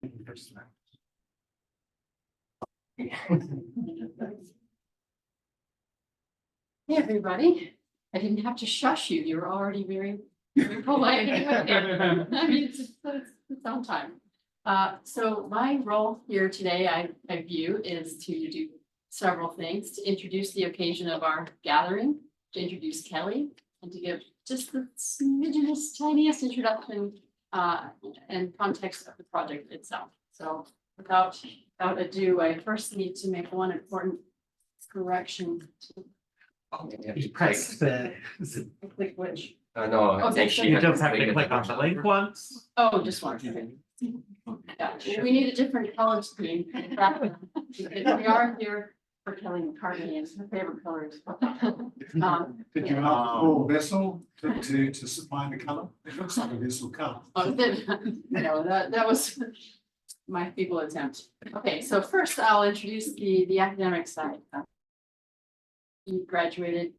Hey, everybody. I didn't have to shush you. You were already very, very polite. I mean, it's on time. So my role here today, I view, is to do several things: to introduce the occasion of our gathering, to introduce Kelly, and to give just the smidgenest, tiniest introduction and context of the project itself. So without ado, I first need to make one important correction. You press the. Click which? No, I think she. You just have to click on the link once. Oh, just one. Okay. Yeah, we need a different color scheme. We are here for Kelly McCartney, and her favorite color is. Did you have a full vessel to supply the color? It looks like a vessel color. Oh, no, that was my feeble attempt. Okay, so first I'll introduce the academic side. He graduated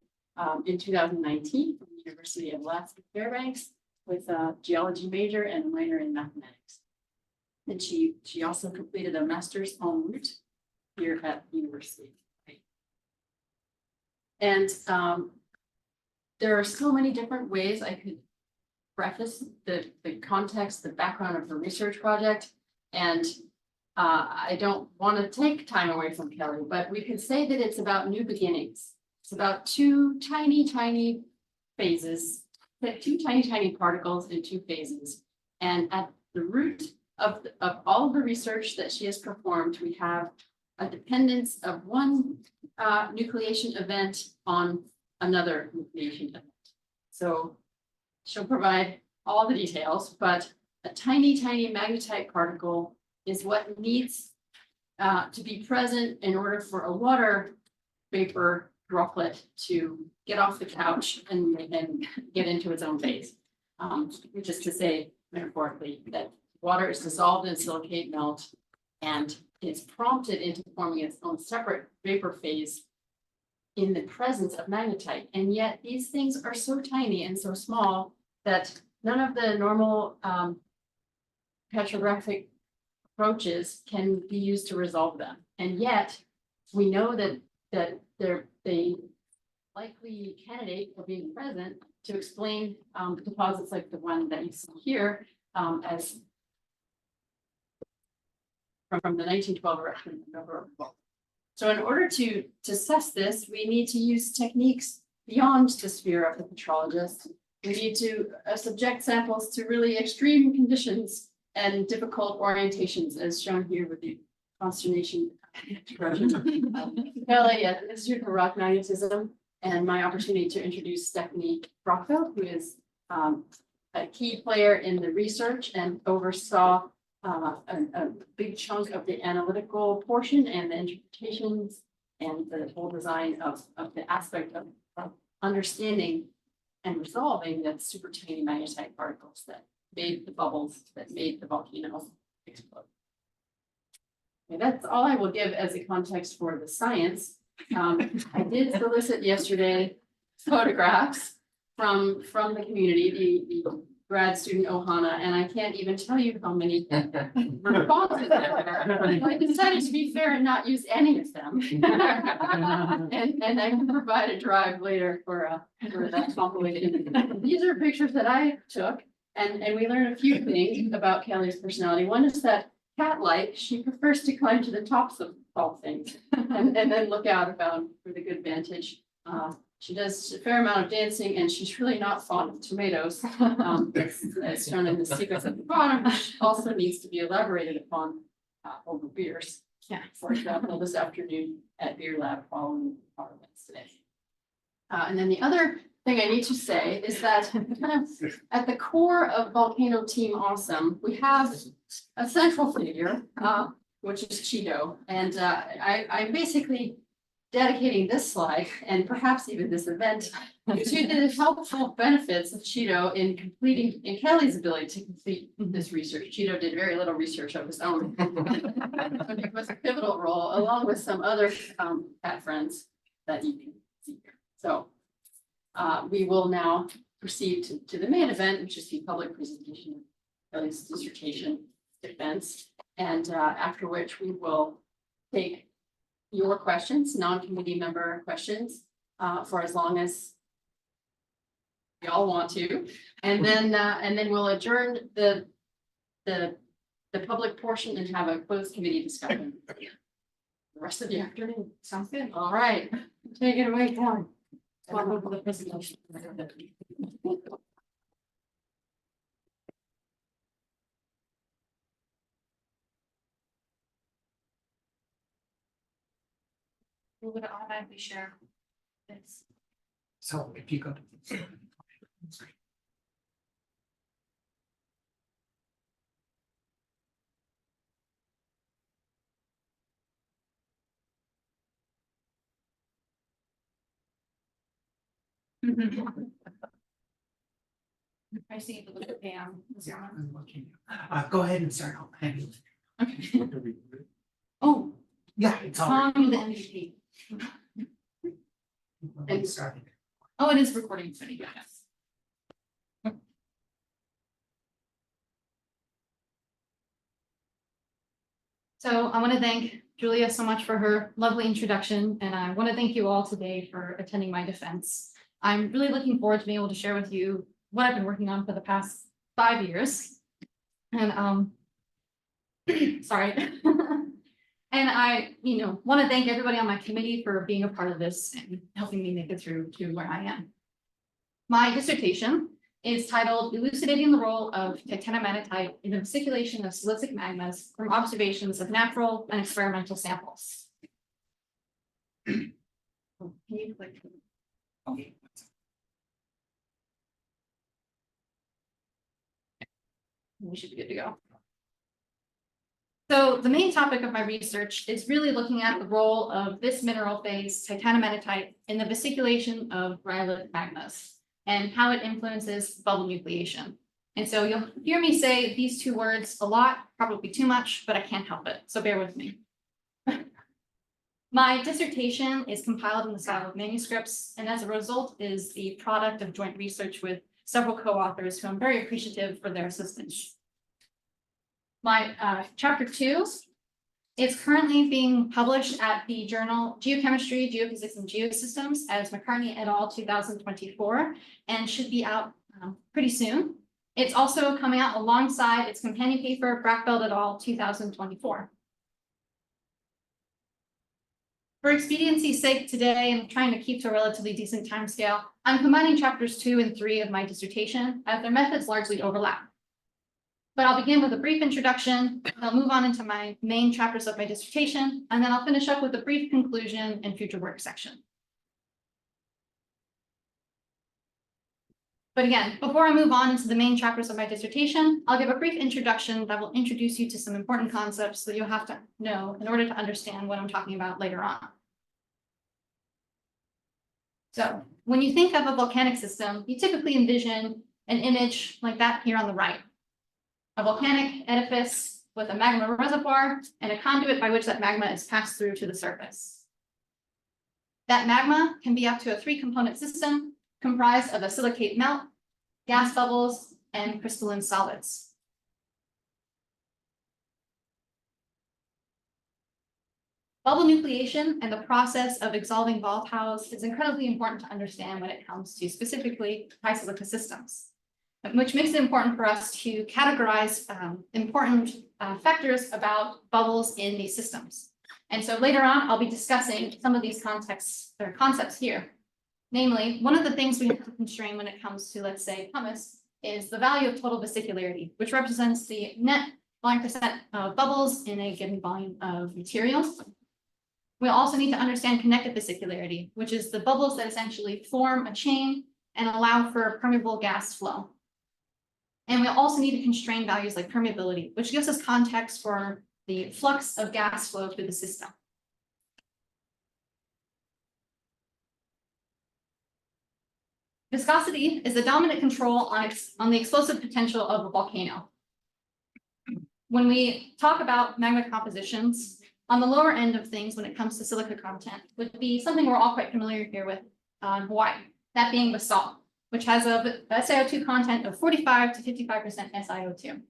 in 2019 from the University of Alaska Fairbanks with a geology major and a minor in mathematics. And she also completed a master's en route here at the university. And there are so many different ways I could preface the context, the background of the research project. And I don't want to take time away from Kelly, but we could say that it's about new beginnings. It's about two tiny phases, two tiny particles in two phases. And at the root of all of the research that she has performed, we have a dependence of one nucleation event on another nucleation event. So she'll provide all the details, but a tiny magnetite particle is what needs to be present in order for a water vapor droplet to get off the couch and get into its own phase. Which is to say, metaphorically, that water is dissolved in silicate melt and is prompted into forming its own separate vapor phase in the presence of magnetite. And yet these things are so tiny and so small that none of the normal petrographic approaches can be used to resolve them. And yet we know that they're the likely candidate for being present to explain deposits like the one that you see here as from the 1912 eruption. So in order to assess this, we need to use techniques beyond the sphere of the petrologist. We need to subject samples to really extreme conditions and difficult orientations, as shown here with the consternation. Kelly at the Institute for Rock Magnetism, and my opportunity to introduce Stephanie Brockfeld, who is a key player in the research and oversaw a big chunk of the analytical portion and the interpretations and the whole design of the aspect of understanding and resolving the super tiny magnetite particles that made the bubbles that made the volcano explode. Okay, that's all I will give as a context for the science. I did solicit yesterday photographs from the community, the grad student Ohana, and I can't even tell you how many responses there were. I decided to be fair and not use any of them. and I can provide a drive later for that compilation. These are pictures that I took, and we learned a few things about Kelly's personality. One is that cat-like, she prefers to climb to the tops of tall things and then look out about for the good vantage. She does a fair amount of dancing, and she's really not fond of tomatoes, as shown in the sequence at the bottom, which also needs to be elaborated upon over beers. Yeah, for example, this afternoon at Beer Lab following our events today. And then the other thing I need to say is that kind of at the core of Volcano Team Awesome, we have a central figure, which is Cheeto. And I'm basically dedicating this slide and perhaps even this event to the helpful benefits of Cheeto in Kelly's ability to complete this research. Cheeto did very little research of his own. But it was a pivotal role along with some other cat friends that you can see here. So we will now proceed to the main event, which is the public presentation of Kelly's dissertation defense. And after which we will take your questions, non-committee member questions, for as long as y'all want to. And then we'll adjourn the public portion and have a closed committee discussion. The rest of the afternoon. Sounds good. All right. Take it away, Kelly. Welcome to the presentation. We're gonna automatically share this. So if you go to. I see the little down. Yeah, I'm looking. Go ahead and start. Okay. Oh, Yeah, it's on already. the MVP. It started. Oh, it is recording. Funny, yes. So I want to thank Julia so much for her lovely introduction, and I want to thank you all today for attending my defense. I'm really looking forward to being able to share with you what I've been working on for the past 5 years. And sorry. And I, want to thank everybody on my committee for being a part of this and helping me make it through to where I am. My dissertation is titled Elucidating the Role of Titanomatite in the Vesiculation of Silicic Magmas from Observations of Natural and Experimental Samples. Can you click? Okay. We should be good to go. So the main topic of my research is really looking at the role of this mineral phase, titanomatite, in the vesiculation of rhyolite magmas and how it influences bubble nucleation. And so you'll hear me say these two words a lot, probably too much, but I can't help it. So bear with me. My dissertation is compiled in the style of manuscripts, and as a result is the product of joint research with several co-authors who I'm very appreciative for their assistance. My chapter 2 is currently being published at the journal Geochemistry, Geophysics, and Geosystems as McCartney et al. 2024 and should be out pretty soon. It's also coming out alongside its companion paper, Brackfeld et al. 2024. For expediency's sake today, I'm trying to keep to a relatively decent timescale. I'm combining chapters 2 and 3 of my dissertation as their methods largely overlap. But I'll begin with a brief introduction, I'll move on into my main chapters of my dissertation, and then I'll finish up with a brief conclusion and future work section. But again, before I move on into the main chapters of my dissertation, I'll give a brief introduction that will introduce you to some important concepts that you'll have to know in order to understand what I'm talking about later on. So when you think of a volcanic system, you typically envision an image like that here on the right. A volcanic edifice with a magma reservoir and a conduit by which that magma is passed through to the surface. That magma can be up to a 3-component system comprised of a silicate melt, gas bubbles, and crystalline solids. Bubble nucleation and the process of exsolving volatiles is incredibly important to understand when it comes to specifically high-silica systems, which makes it important for us to categorize important factors about bubbles in these systems. And so later on, I'll be discussing some of these contexts or concepts here. Namely, one of the things we have to constrain when it comes to, let's say, pumice, is the value of total vesicularity, which represents the net volume percent of bubbles in a given volume of material. We also need to understand connected vesicularity, which is the bubbles that essentially form a chain and allow for permeable gas flow. And we also need to constrain values like permeability, which gives us context for the flux of gas flow through the system. Viscosity is the dominant control on the explosive potential of a volcano. When we talk about magma compositions, on the lower end of things when it comes to silica content would be something we're all quite familiar here with on Hawaii, that being basalt, which has a SiO2 content of 45 to 55% SiO2.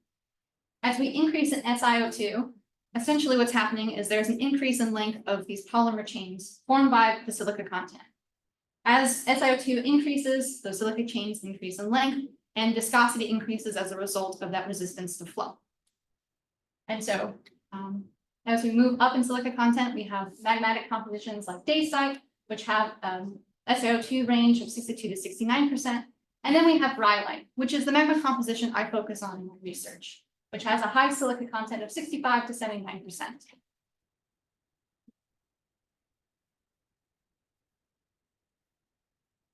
As we increase in SiO2, essentially what's happening is there's an increase in length of these polymer chains formed by the silica content. As SiO2 increases, those silica chains increase in length and viscosity increases as a result of that resistance to flow. And so as we move up in silica content, we have magmatic compositions like dacite, which have SiO2 range of 62 to 69%. And then we have rhyolite, which is the magma composition I focus on in my research, which has a high silica content of 65 to 79%.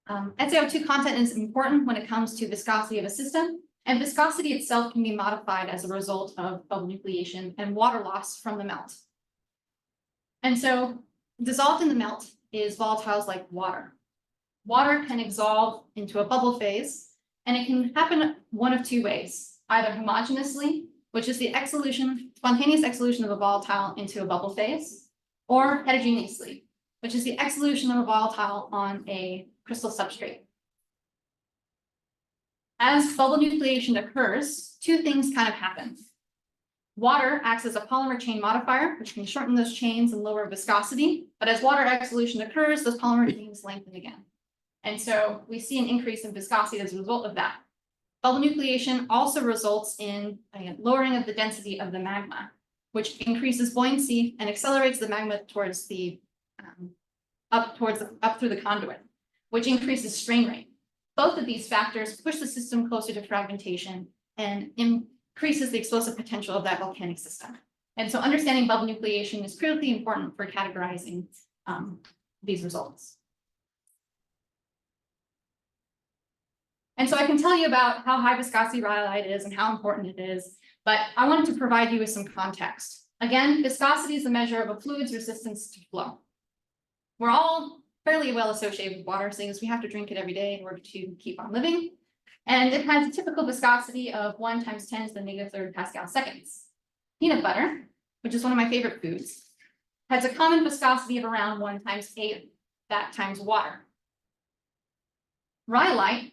SiO2 content is important when it comes to viscosity of a system, and viscosity itself can be modified as a result of bubble nucleation and water loss from the melt. And so dissolved in the melt is volatiles like water. Water can exsolve into a bubble phase, and it can happen one of two ways, either homogeneously, which is the spontaneous exsolution of a volatile into a bubble phase, or heterogeneously, which is the exsolution of a volatile on a crystal substrate. As bubble nucleation occurs, two things kind of happen. Water acts as a polymer chain modifier, which can shorten those chains and lower viscosity, but as water exsolution occurs, those polymer chains lengthen again. And so we see an increase in viscosity as a result of that. Bubble nucleation also results in a lowering of the density of the magma, which increases buoyancy and accelerates the magma towards the up through the conduit, which increases strain rate. Both of these factors push the system closer to fragmentation and increases the explosive potential of that volcanic system. And so understanding bubble nucleation is critically important for categorizing these results. And so I can tell you about how high viscosity rhyolite is and how important it is, but I wanted to provide you with some context. Again, viscosity is a measure of a fluid's resistance to flow. We're all fairly well associated with water, seeing as we have to drink it every day in order to keep on living. And it has a typical viscosity of 1 × 10⁻³ Pascal seconds. Peanut butter, which is one of my favorite foods, has a common viscosity of around 1 × 8 that times water. Rhyolite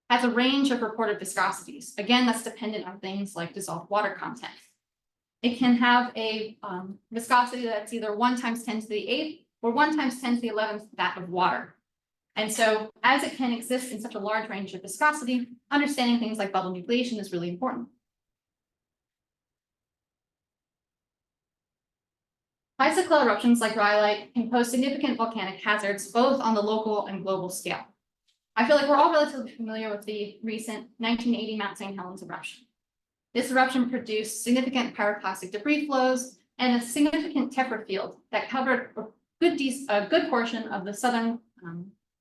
has a range of reported viscosities. Again, that's dependent on things like dissolved water content. It can have a viscosity that's either 1 × 10⁸ or 1 × 10⁻11 that of water. And so as it can exist in such a large range of viscosity, understanding things like bubble nucleation is really important. High cyclic eruptions like rhyolite can pose significant volcanic hazards, both on the local and global scale. I feel like we're all relatively familiar with the recent 1980 Mount St. Helens eruption. This eruption produced significant pyroclastic debris flows and a significant tephra field that covered a good portion of the southern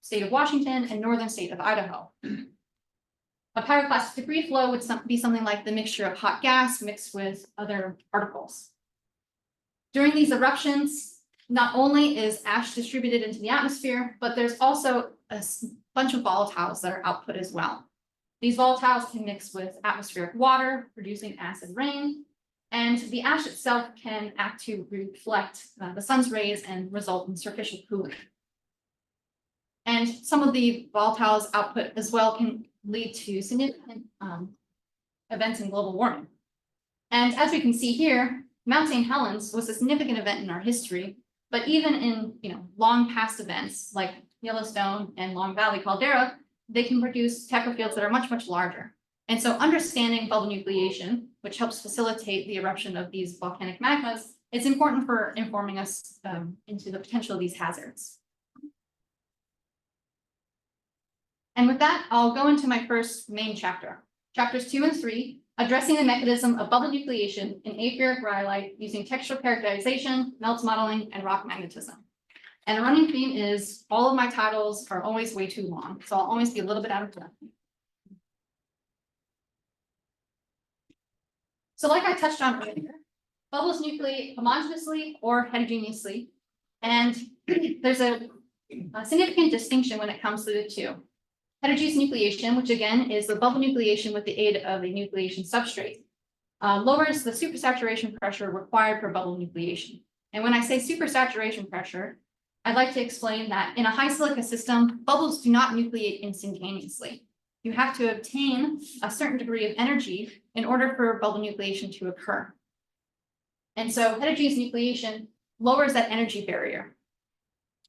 state of Washington and northern state of Idaho. A pyroclastic debris flow would be something like the mixture of hot gas mixed with other particles. During these eruptions, not only is ash distributed into the atmosphere, but there's also a bunch of volatiles that are output as well. These volatiles can mix with atmospheric water, producing acid rain, and the ash itself can act to reflect the sun's rays and result in superficial cooling. And some of the volatiles output as well can lead to significant events in global warming. And as we can see here, Mount St. Helens was a significant event in our history, but even in long past events like Yellowstone and Long Valley caldera, they can produce tephra fields that are much, much larger. And so understanding bubble nucleation, which helps facilitate the eruption of these volcanic magmas, is important for informing us into the potential of these hazards. And with that, I'll go into my first main chapter. Chapters 2 and 3, addressing the mechanism of bubble nucleation in apheric rhyolite using textural characterization, melt modeling, and rock magnetism. And a running theme is all of my titles are always way too long, so I'll always be a little bit out of breath. So like I touched on earlier, bubbles nucleate homogeneously or heterogeneously, and there's a significant distinction when it comes to the two. Heterogeneous nucleation, which again is the bubble nucleation with the aid of a nucleation substrate, lowers the supersaturation pressure required for bubble nucleation. And when I say supersaturation pressure, I'd like to explain that in a high silica system, bubbles do not nucleate instantaneously. You have to obtain a certain degree of energy in order for bubble nucleation to occur. And so heterogeneous nucleation lowers that energy barrier.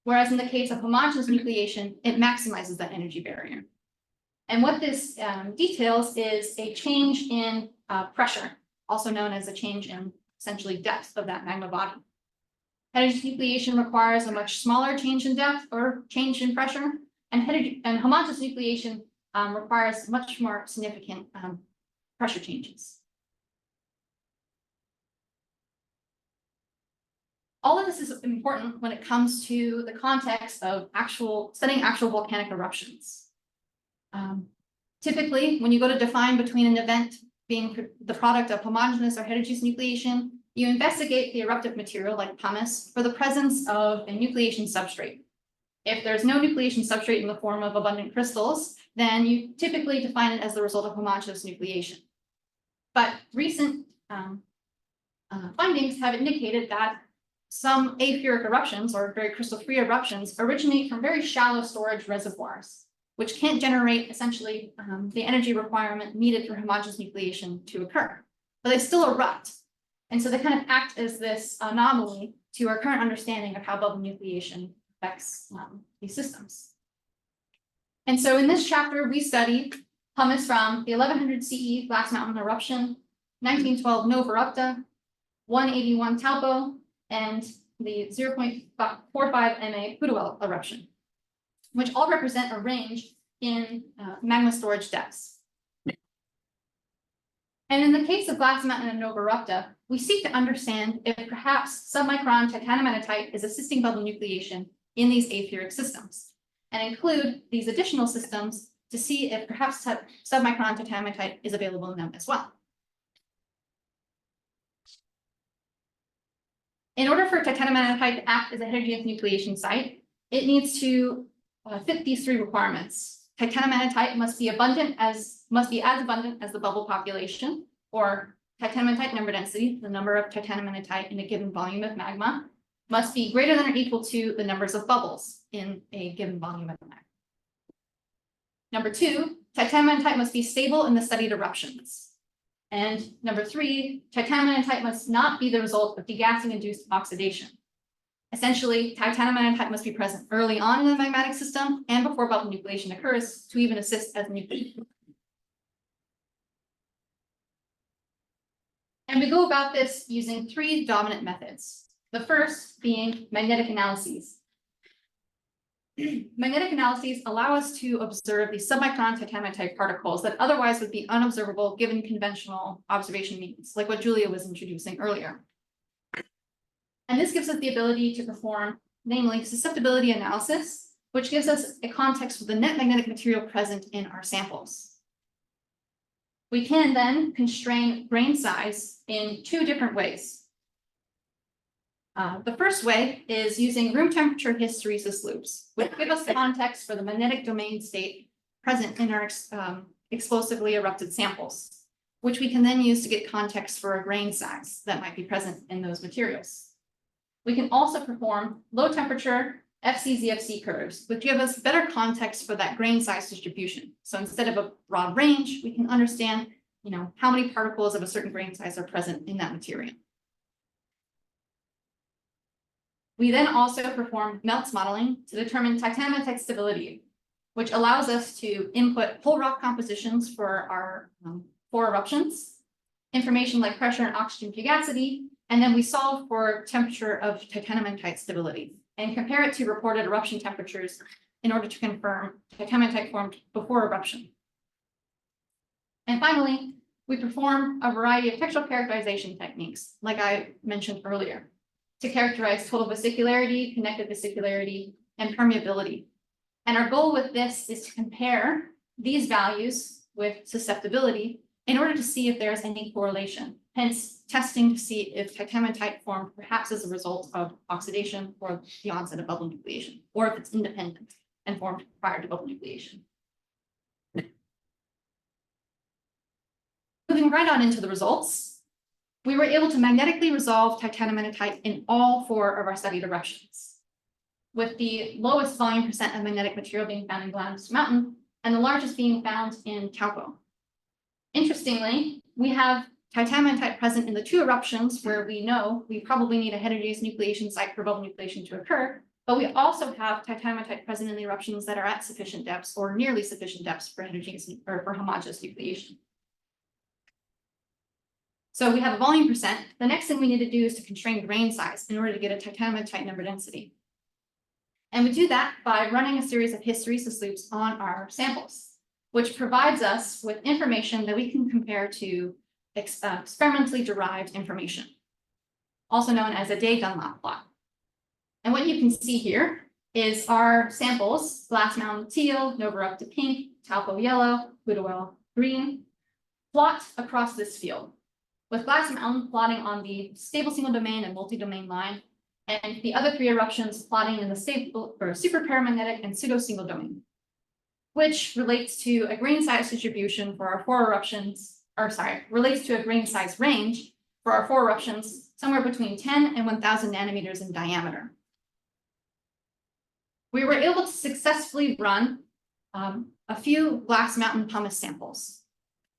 Whereas in the case of homogeneous nucleation, it maximizes that energy barrier. And what this details is a change in pressure, also known as a change in essentially depth of that magma body. Heterogeneous nucleation requires a much smaller change in depth or change in pressure, and homogeneous nucleation requires much more significant pressure changes. All of this is important when it comes to the context of studying actual volcanic eruptions. Typically, when you go to define between an event being the product of homogeneous or heterogeneous nucleation, you investigate the eruptive material like pumice for the presence of a nucleation substrate. If there's no nucleation substrate in the form of abundant crystals, then you typically define it as the result of homogeneous nucleation. But recent findings have indicated that some apheric eruptions or very crystal-free eruptions originate from very shallow storage reservoirs, which can't generate essentially the energy requirement needed for homogeneous nucleation to occur, but they still erupt. And so they kind of act as this anomaly to our current understanding of how bubble nucleation affects these systems. And so in this chapter, we study pumice from the 1100 CE Glass Mountain eruption, 1912 Nova Erupta, 181 Taupo, and the 0.45 MA Putuel eruption, which all represent a range in magma storage depths. And in the case of Glass Mountain and Nova Erupta, we seek to understand if perhaps submicron titanomanitite is assisting bubble nucleation in these apheric systems, and include these additional systems to see if perhaps submicron titanomanitite is available in them as well. In order for titanomanitite to act as a heterogeneous nucleation site, it needs to fit these three requirements. Titanomanitite must be as abundant as the bubble population, or titanomanitite number density, the number of titanomanitite in a given volume of magma, must be greater than or equal to the numbers of bubbles in a given volume of magma. Number two, titanomanitite must be stable in the studied eruptions. And number three, titanomanitite must not be the result of degassing-induced oxidation. Essentially, titanomanitite must be present early on in the magmatic system and before bubble nucleation occurs to even assist as nucleation. And we go about this using three dominant methods. The first being magnetic analyses. Magnetic analyses allow us to observe the submicron titanomanitite particles that otherwise would be unobservable given conventional observation means, like what Julia was introducing earlier. And this gives us the ability to perform, namely, susceptibility analysis, which gives us a context for the net magnetic material present in our samples. We can then constrain grain size in two different ways. The first way is using room temperature hysteresis loops, which give us context for the magnetic domain state present in our explosively erupted samples, which we can then use to get context for a grain size that might be present in those materials. We can also perform low temperature FCZFC curves, which give us better context for that grain size distribution. So instead of a broad range, we can understand, how many particles of a certain grain size are present in that material. We then also perform MELTS modeling to determine titanomanitite stability, which allows us to input whole rock compositions for our 4 eruptions, information like pressure and oxygen fugacity, and then we solve for temperature of titanomanitite stability and compare it to reported eruption temperatures in order to confirm titanomanitite formed before eruption. And finally, we perform a variety of textural characterization techniques, like I mentioned earlier, to characterize total vesicularity, connected vesicularity, and permeability. And our goal with this is to compare these values with susceptibility in order to see if there's any correlation, hence testing to see if titanomanitite formed perhaps as a result of oxidation or the onset of bubble nucleation, or if it's independent and formed prior to bubble nucleation. Moving right on into the results, we were able to magnetically resolve titanomanitite in all 4 of our studied eruptions, with the lowest volume percent of magnetic material being found in Glass Mountain and the largest being found in Taupo. Interestingly, we have titaniumite present in the two eruptions where we know we probably need a heterogeneous nucleation site for bubble nucleation to occur, but we also have titaniumite present in the eruptions that are at sufficient depths or nearly sufficient depths for heterogeneous or for homogeneous nucleation. So we have a volume percent. The next thing we need to do is to constrain grain size in order to get a titaniumite number density. And we do that by running a series of hysteresis loops on our samples, which provides us with information that we can compare to experimentally derived information, also known as a Day-Dunlop plot. And what you can see here is our samples: Glass Mountain teal, Novarupta pink, Taupo yellow, Putuwel green, plot across this field, with Glass Mountain plotting on the stable single domain and multi-domain line, and the other three eruptions plotting in the stable or super paramagnetic and pseudo single domain, which relates to a grain size distribution for our four eruptions, relates to a grain size range for our four eruptions, somewhere between 10 and 1000 nanometers in diameter. We were able to successfully run a few Glass Mountain pumice samples,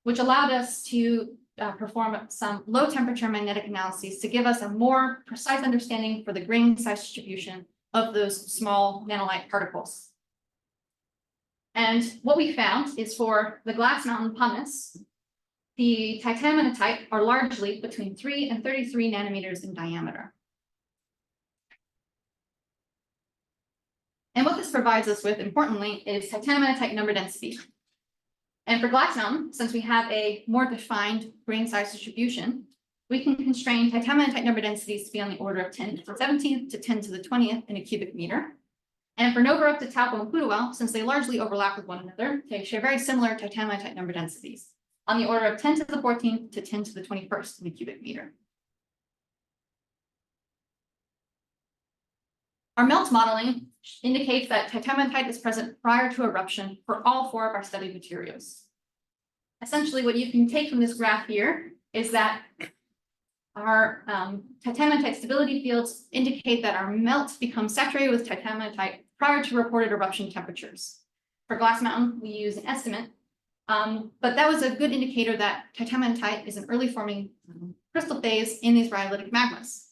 which allowed us to perform some low temperature magnetic analyses to give us a more precise understanding for the grain size distribution of those small nanolite particles. And what we found is for the Glass Mountain pumice, the titaniumite are largely between 3 and 33 nanometers in diameter. And what this provides us with, importantly, is titaniumite number density. And for Glass Mountain, since we have a more defined grain size distribution, we can constrain titaniumite number densities to be on the order of 10 to the 17th to 10 to the 20th in a cubic meter. And for Novarupta, Taupo, and Putuwel, since they largely overlap with one another, they share very similar titaniumite number densities on the order of 10 to the 14th to 10 to the 21st in a cubic meter. Our melt modeling indicates that titaniumite is present prior to eruption for all four of our studied materials. Essentially, what you can take from this graph here is that our titaniumite stability fields indicate that our melt becomes saturated with titaniumite prior to reported eruption temperatures. For Glass Mountain, we use an estimate, but that was a good indicator that titaniumite is an early forming crystal phase in these rhyolitic magmas.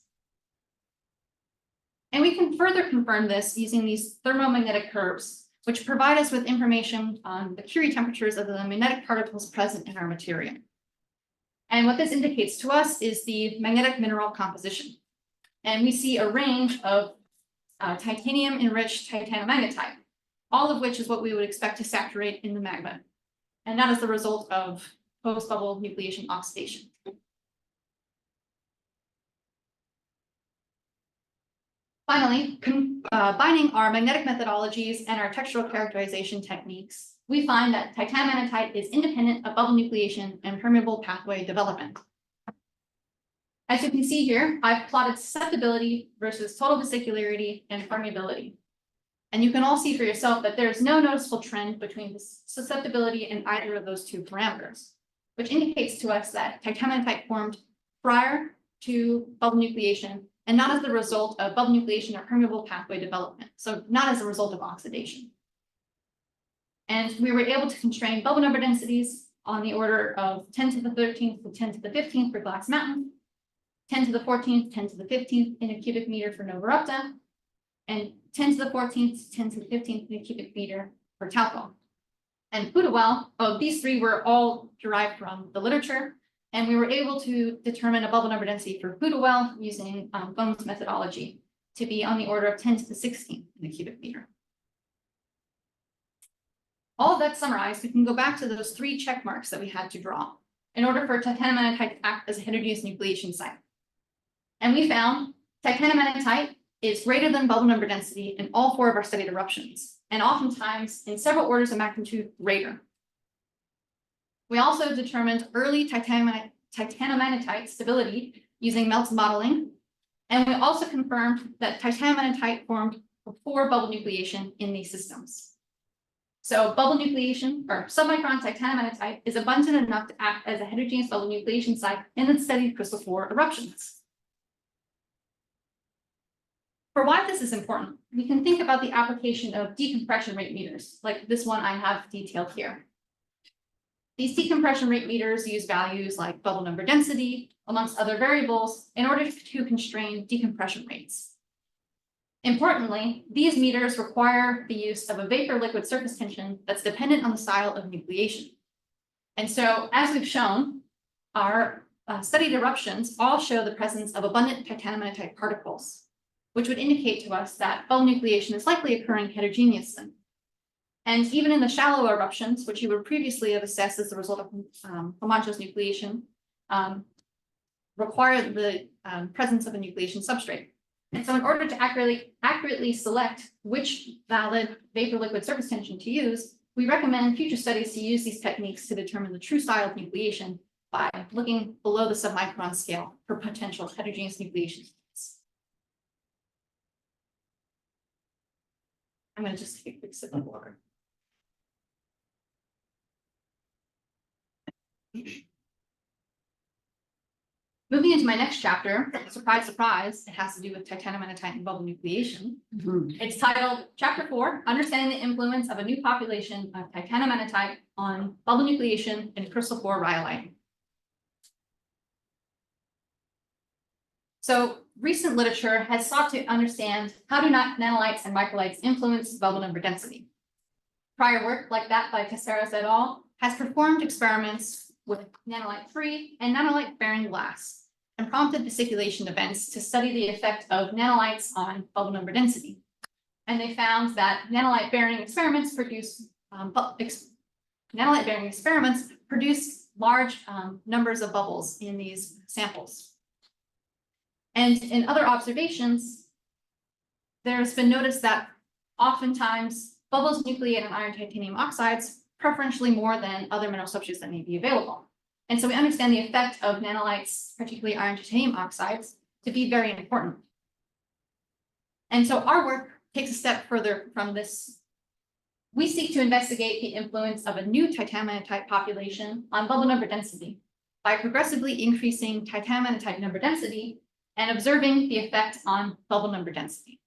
And we can further confirm this using these thermomagnetic curves, which provide us with information on the Curie temperatures of the magnetic particles present in our material. And what this indicates to us is the magnetic mineral composition. And we see a range of titanium-enriched titanomagnetite, all of which is what we would expect to saturate in the magma. And that is the result of post-bubble nucleation oxidation. Finally, combining our magnetic methodologies and our textural characterization techniques, we find that titanomagnetite is independent of bubble nucleation and permeable pathway development. As you can see here, I've plotted susceptibility versus total vesicularity and permeability. And you can all see for yourself that there's no noticeable trend between the susceptibility in either of those two parameters, which indicates to us that titanomagnetite formed prior to bubble nucleation and not as the result of bubble nucleation or permeable pathway development, so not as a result of oxidation. And we were able to constrain bubble number densities on the order of 10 to the 13th to 10 to the 15th for Glass Mountain, 10 to the 14th, 10 to the 15th in a cubic meter for Novarupta, and 10 to the 14th, 10 to the 15th in a cubic meter for Taupo. And Putuwel, these three were all derived from the literature, and we were able to determine a bubble number density for Putuwel using Bohn's methodology to be on the order of 10 to the 16th in a cubic meter. All of that summarized, we can go back to those three check marks that we had to draw in order for titanomagnetite to act as a heterogeneous nucleation site. And we found titanomagnetite is greater than bubble number density in all four of our studied eruptions, and oftentimes in several orders of magnitude greater. We also determined early titanomagnetite stability using melt modeling, and we also confirmed that titanomagnetite formed before bubble nucleation in these systems. So bubble nucleation or submicron titanomagnetite is abundant enough to act as a heterogeneous bubble nucleation site in the studied crystal 4 eruptions. For why this is important, we can think about the application of decompression rate meters, like this one I have detailed here. These decompression rate meters use values like bubble number density, amongst other variables, in order to constrain decompression rates. Importantly, these meters require the use of a vapor liquid surface tension that's dependent on the style of nucleation. And so, as we've shown, our studied eruptions all show the presence of abundant titanomanitite particles, which would indicate to us that bubble nucleation is likely occurring heterogeneously. And even in the shallow eruptions, which you would previously have assessed as the result of homogeneous nucleation, require the presence of a nucleation substrate. And so in order to accurately select which valid vapor liquid surface tension to use, we recommend future studies to use these techniques to determine the true style of nucleation by looking below the submicron scale for potential heterogeneous nucleation. I'm going to just take a quick sip of water. Moving into my next chapter, surprise, surprise, it has to do with titanomanitite and bubble nucleation. It's titled Chapter 4, Understanding the Influence of a New Population of Titanomanitite on Bubble Nucleation in Crystal 4 Rhyolite. So recent literature has sought to understand how do nanolites and microlights influence bubble number density. Prior work like that by Caceres et al. Has performed experiments with nanolite-free and nanolite-bearing glass and prompted fasciculation events to study the effect of nanolites on bubble number density. And they found that nanolite-bearing experiments produce large numbers of bubbles in these samples. And in other observations, there's been noticed that oftentimes bubbles nucleate in iron titanium oxides preferentially more than other mineral substrates that may be available. And so we understand the effect of nanolites, particularly iron titanium oxides, to be very important. And so our work takes a step further from this. We seek to investigate the influence of a new titanomanitite population on bubble number density by progressively increasing titanomanitite number density and observing the effect on bubble number density.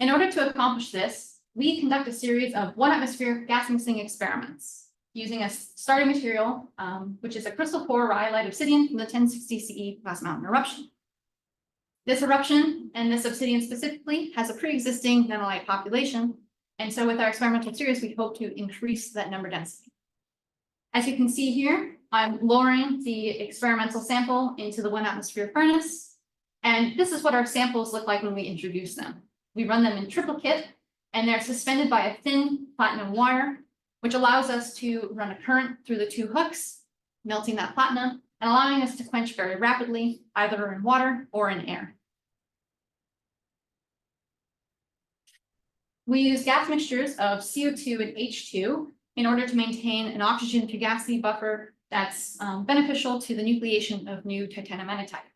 In order to accomplish this, we conduct a series of 1 atmosphere gas mixing experiments using a starting material, which is a crystal core rhyolite obsidian from the 1060 CE Glass Mountain eruption. This eruption, and this obsidian specifically, has a pre-existing nanolite population, and so with our experimental series, we hope to increase that number density. As you can see here, I'm lowering the experimental sample into the 1 atmosphere furnace, and this is what our samples look like when we introduce them. We run them in triplicate, and they're suspended by a thin platinum wire, which allows us to run a current through the 2 hooks, melting that platinum and allowing us to quench very rapidly, either in water or in air. We use gas mixtures of CO2 and H2 in order to maintain an oxygen to gassy buffer that's beneficial to the nucleation of new titanomanitite.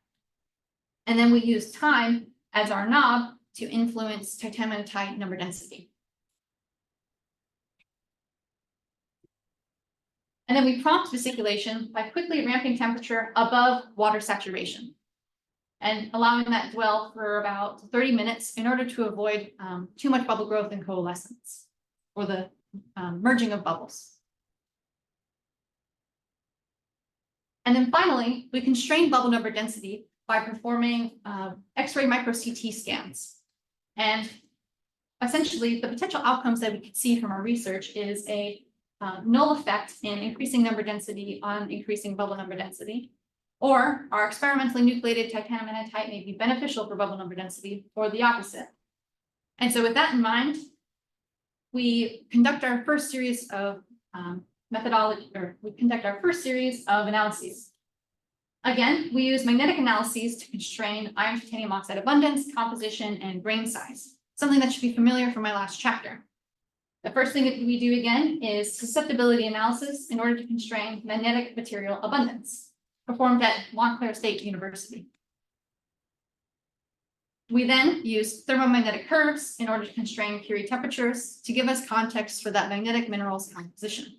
And then we use time as our knob to influence titanomanitite number density. And then we prompt fasciculation by quickly ramping temperature above water saturation and allowing that to dwell for about 30 minutes in order to avoid too much bubble growth and coalescence, or the merging of bubbles. And then finally, we constrain bubble number density by performing X-ray micro CT scans. And essentially, the potential outcomes that we could see from our research is a null effect in increasing number density on increasing bubble number density, or our experimentally nucleated titanomanitite may be beneficial for bubble number density, or the opposite. And so with that in mind, we conduct our first series of analyses. Again, we use magnetic analyses to constrain iron titanium oxide abundance, composition, and grain size, something that should be familiar from my last chapter. The first thing that we do again is susceptibility analysis in order to constrain magnetic material abundance, performed at Montclair State University. We then use thermomagnetic curves in order to constrain Curie temperatures to give us context for that magnetic mineral's composition.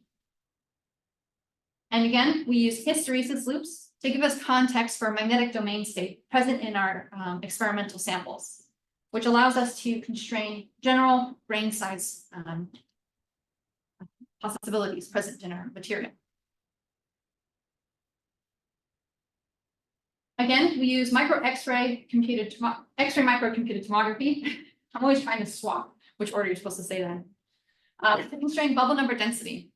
And again, we use hysteresis loops to give us context for a magnetic domain state present in our experimental samples, which allows us to constrain general grain size possibilities present in our material. Again, we use X-ray microcomputed tomography. I'm always trying to swap which order you're supposed to say that. Demonstrating bubble number density.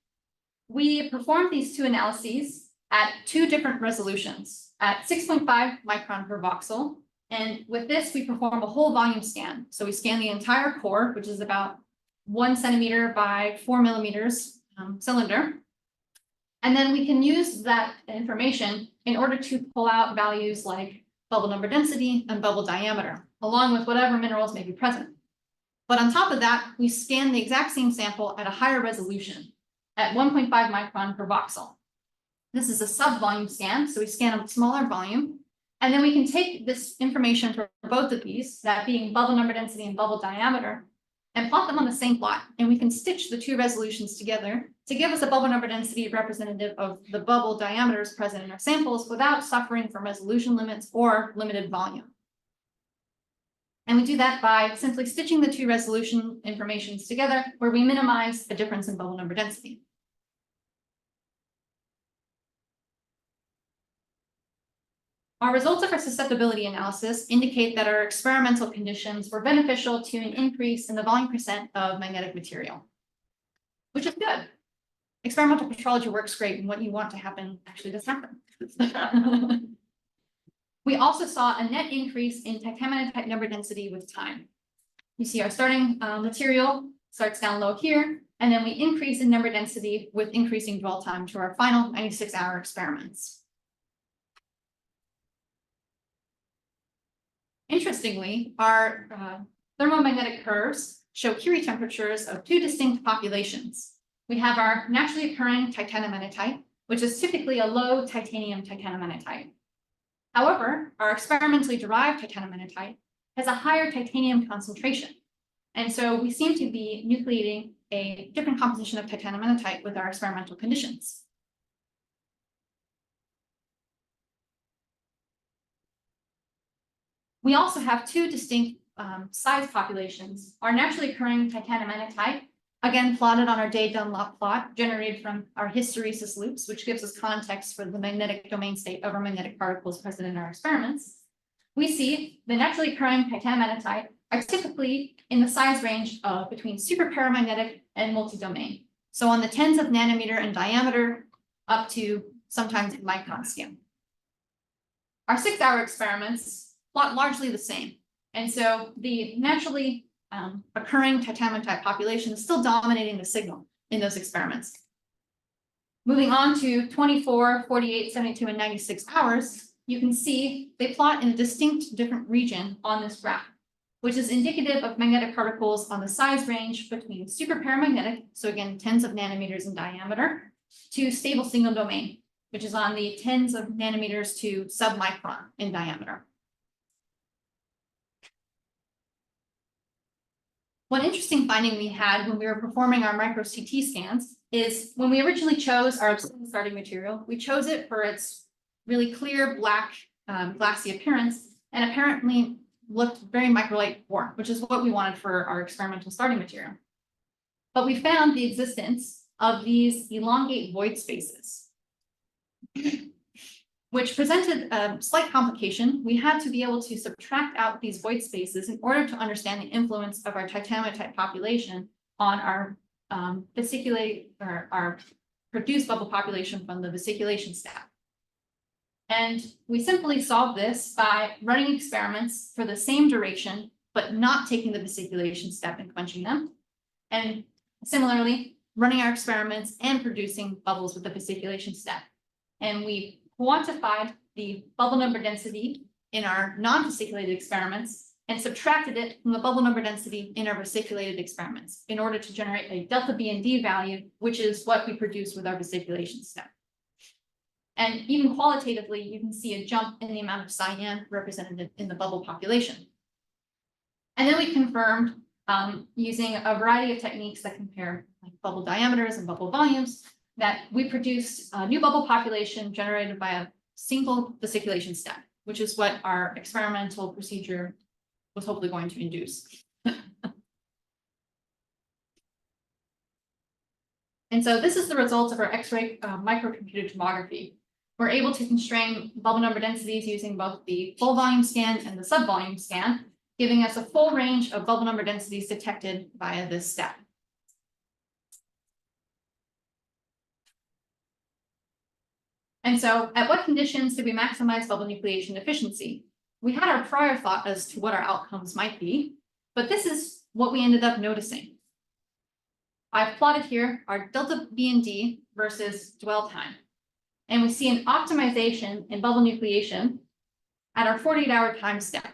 We performed these two analyses at two different resolutions at 6.5 micron per voxel. And with this, we perform a whole volume scan. So we scan the entire core, which is about 1 centimeter by 4 millimeters cylinder. And then we can use that information in order to pull out values like bubble number density and bubble diameter, along with whatever minerals may be present. But on top of that, we scan the exact same sample at a higher resolution at 1.5 micron per voxel. This is a sub-volume scan, so we scan a smaller volume. And then we can take this information for both of these, that being bubble number density and bubble diameter, and plot them on the same plot. And we can stitch the two resolutions together to give us a bubble number density representative of the bubble diameters present in our samples without suffering from resolution limits or limited volume. And we do that by simply stitching the two resolution informations together where we minimize the difference in bubble number density. Our results of our susceptibility analysis indicate that our experimental conditions were beneficial to an increase in the volume percent of magnetic material, which is good. Experimental metrology works great, and what you want to happen actually does happen. We also saw a net increase in titanium number density with time. You see our starting material starts down low here, and then we increase in number density with increasing dwell time to our final 96-hour experiments. Interestingly, our thermomagnetic curves show Curie temperatures of two distinct populations. We have our naturally occurring titanomanitite, which is typically a low titanium titanomanitite. However, our experimentally derived titanomanitite has a higher titanium concentration. And so we seem to be nucleating a different composition of titanomanitite with our experimental conditions. We also have two distinct size populations. Our naturally occurring titanomanitite, again plotted on our Day-Dunlop plot, generated from our hysteresis loops, which gives us context for the magnetic domain state of our magnetic particles present in our experiments. We see the naturally occurring titanomanitite are typically in the size range of between superparamagnetic and multi-domain. So on the tens of nanometer in diameter, up to sometimes micron scale. Our 6-hour experiments plot largely the same. And so the naturally occurring titanomanitite population is still dominating the signal in those experiments. Moving on to 24, 48, 72, and 96 hours, you can see they plot in a distinct different region on this graph, which is indicative of magnetic particles on the size range between superparamagnetic, so again, tens of nanometers in diameter, to stable single domain, which is on the tens of nanometers to submicron in diameter. One interesting finding we had when we were performing our micro CT scans is when we originally chose our starting material, we chose it for its really clear black glassy appearance and apparently looked very microlite poor, which is what we wanted for our experimental starting material. But we found the existence of these elongate void spaces, which presented a slight complication. We had to be able to subtract out these void spaces in order to understand the influence of our titanomanitite population on our vesiculate or our produced bubble population from the vesiculation step. And we simply solved this by running experiments for the same duration, but not taking the vesiculation step and quenching them. And similarly, running our experiments and producing bubbles with the vesiculation step. And we quantified the bubble number density in our non-vesiculated experiments and subtracted it from the bubble number density in our vesiculated experiments in order to generate a delta B and D value, which is what we produce with our vesiculation step. And even qualitatively, you can see a jump in the amount of cyan represented in the bubble population. And then we confirmed using a variety of techniques that compare bubble diameters and bubble volumes that we produced a new bubble population generated by a single vesiculation step, which is what our experimental procedure was hopefully going to induce. And so this is the result of our X-ray microcomputed tomography. We're able to constrain bubble number densities using both the full volume scan and the subvolume scan, giving us a full range of bubble number densities detected via this step. And so at what conditions do we maximize bubble nucleation efficiency? We had our prior thought as to what our outcomes might be, but this is what we ended up noticing. I've plotted here our delta B and D versus dwell time. And we see an optimization in bubble nucleation at our 48-hour time step.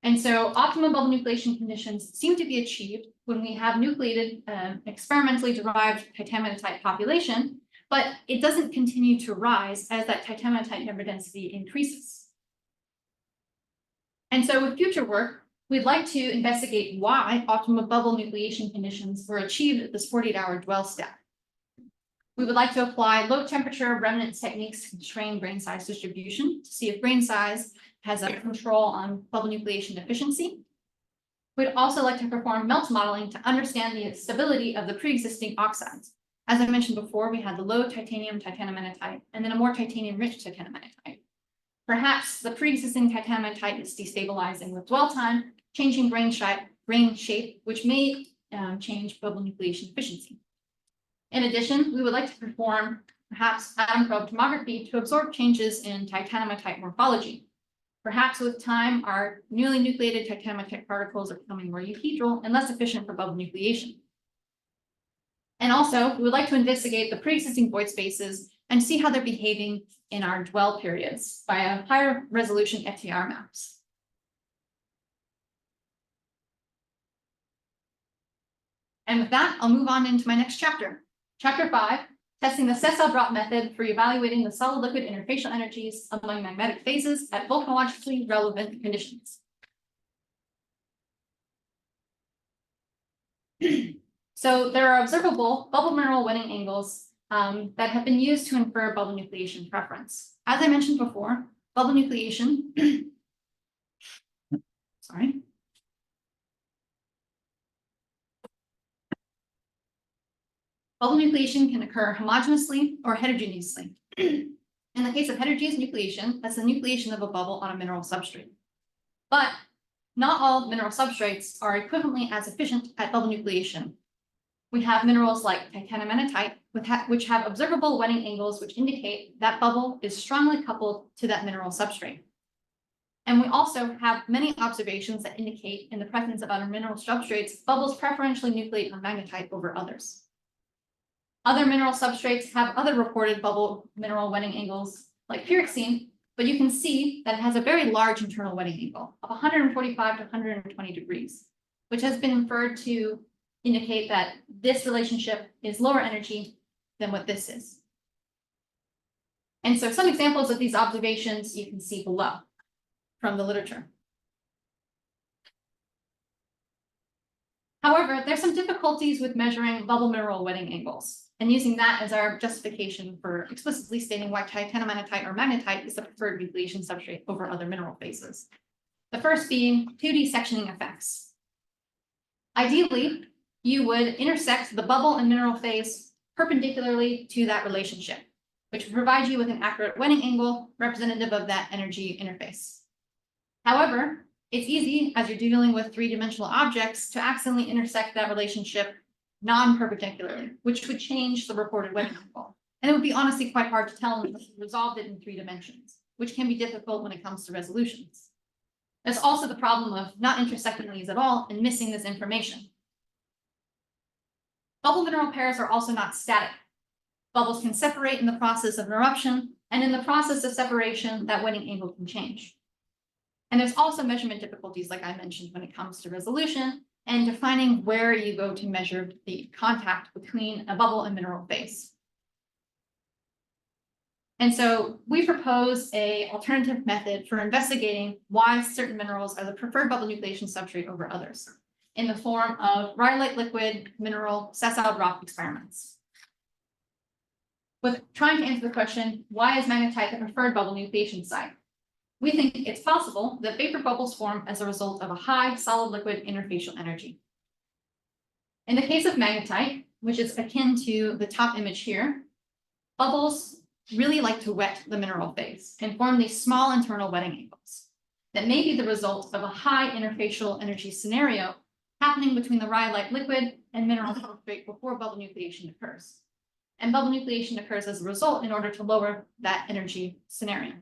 And so optimum bubble nucleation conditions seem to be achieved when we have nucleated experimentally derived titanium-type population, but it doesn't continue to rise as that titanium-type number density increases. And so with future work, we'd like to investigate why optimal bubble nucleation conditions were achieved at this 48-hour dwell step. We would like to apply low temperature remnants techniques to constrain grain size distribution to see if grain size has a control on bubble nucleation efficiency. We'd also like to perform melt modeling to understand the stability of the pre-existing oxides. As I mentioned before, we had the low titanium titanoametite and then a more titanium-rich titanoametite. Perhaps the pre-existing titanoametite is destabilizing with dwell time, changing grain shape, which may change bubble nucleation efficiency. In addition, we would like to perform perhaps atom probe tomography to absorb changes in titanoametite morphology. Perhaps with time, our newly nucleated titanoametite particles are becoming more euhedral and less efficient for bubble nucleation. And also, we would like to investigate the pre-existing void spaces and see how they're behaving in our dwell periods via higher resolution FTR maps. And with that, I'll move on into my next chapter. Chapter 5, testing the sessile drop method for evaluating the solid-liquid interfacial energies among magnetic phases at volcanologically relevant conditions. So there are observable bubble mineral wetting angles that have been used to infer bubble nucleation preference. As I mentioned before, bubble nucleation, sorry. Bubble nucleation can occur homogeneously or heterogeneously. In the case of heterogeneous nucleation, that's the nucleation of a bubble on a mineral substrate. But not all mineral substrates are equivalently as efficient at bubble nucleation. We have minerals like titanoametite, which have observable wetting angles which indicate that bubble is strongly coupled to that mineral substrate. And we also have many observations that indicate in the presence of other mineral substrates, bubbles preferentially nucleate on magnetite over others. Other mineral substrates have other reported bubble mineral wetting angles like pyroxene, but you can see that it has a very large internal wetting angle of 145 to 120 degrees, which has been inferred to indicate that this relationship is lower energy than what this is. And so some examples of these observations you can see below from the literature. However, there's some difficulties with measuring bubble mineral wetting angles and using that as our justification for explicitly stating why titanoametite or magnetite is the preferred nucleation substrate over other mineral phases. The first being 2D sectioning effects. Ideally, you would intersect the bubble and mineral phase perpendicularly to that relationship, which would provide you with an accurate wetting angle representative of that energy interface. However, it's easy as you're dealing with three-dimensional objects to accidentally intersect that relationship non-perpendicularly, which would change the reported wetting angle. And it would be honestly quite hard to tell unless you resolved it in 3 dimensions, which can be difficult when it comes to resolutions. There's also the problem of not intersecting these at all and missing this information. Bubble mineral pairs are also not static. Bubbles can separate in the process of an eruption, and in the process of separation, that wetting angle can change. And there's also measurement difficulties, like I mentioned, when it comes to resolution and defining where you go to measure the contact between a bubble and mineral phase. And so we propose an alternative method for investigating why certain minerals are the preferred bubble nucleation substrate over others in the form of rhyolite liquid mineral sessile drop experiments. With trying to answer the question, why is magnetite the preferred bubble nucleation site? We think it's possible that vapor bubbles form as a result of a high solid liquid interfacial energy. In the case of magnetite, which is akin to the top image here, bubbles really like to wet the mineral phase and form these small internal wetting angles that may be the result of a high interfacial energy scenario happening between the rhyolite liquid and mineral substrate before bubble nucleation occurs. And bubble nucleation occurs as a result in order to lower that energy scenario.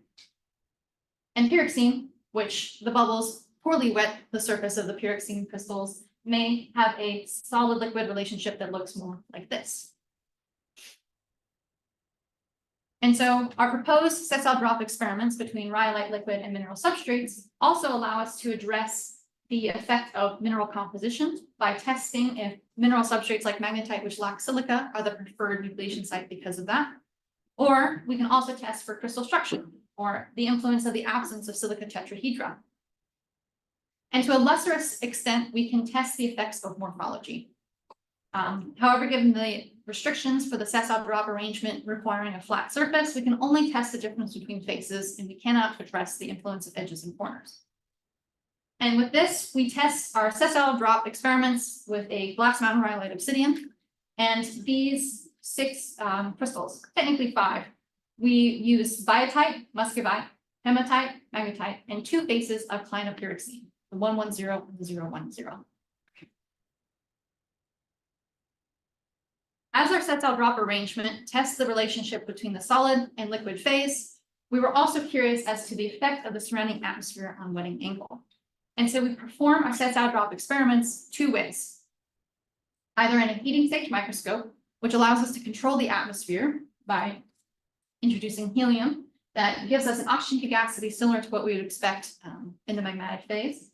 And pyroxene, which the bubbles poorly wet the surface of the pyroxene crystals, may have a solid liquid relationship that looks more like this. And so our proposed sessile drop experiments between rhyolite liquid and mineral substrates also allow us to address the effect of mineral composition by testing if mineral substrates like magnetite, which lack silica, are the preferred nucleation site because of that. Or we can also test for crystal structure or the influence of the absence of silica tetrahedra. And to a lesser extent, we can test the effects of morphology. However, given the restrictions for the sessile drop arrangement requiring a flat surface, we can only test the difference between faces, and we cannot address the influence of edges and corners. And with this, we test our sessile drop experiments with a glass mountain rhyolite obsidian. And these 6 crystals, technically 5, we use biotite, muscovite, hematite, magnetite, and 2 faces of clinopyroxene, the 110 and the 010. As our sessile drop arrangement tests the relationship between the solid and liquid phase, we were also curious as to the effect of the surrounding atmosphere on wetting angle. And so we perform our sessile drop experiments 2 ways. Either in a heating stage microscope, which allows us to control the atmosphere by introducing helium that gives us an oxygen fugacity similar to what we would expect in the magmatic phase.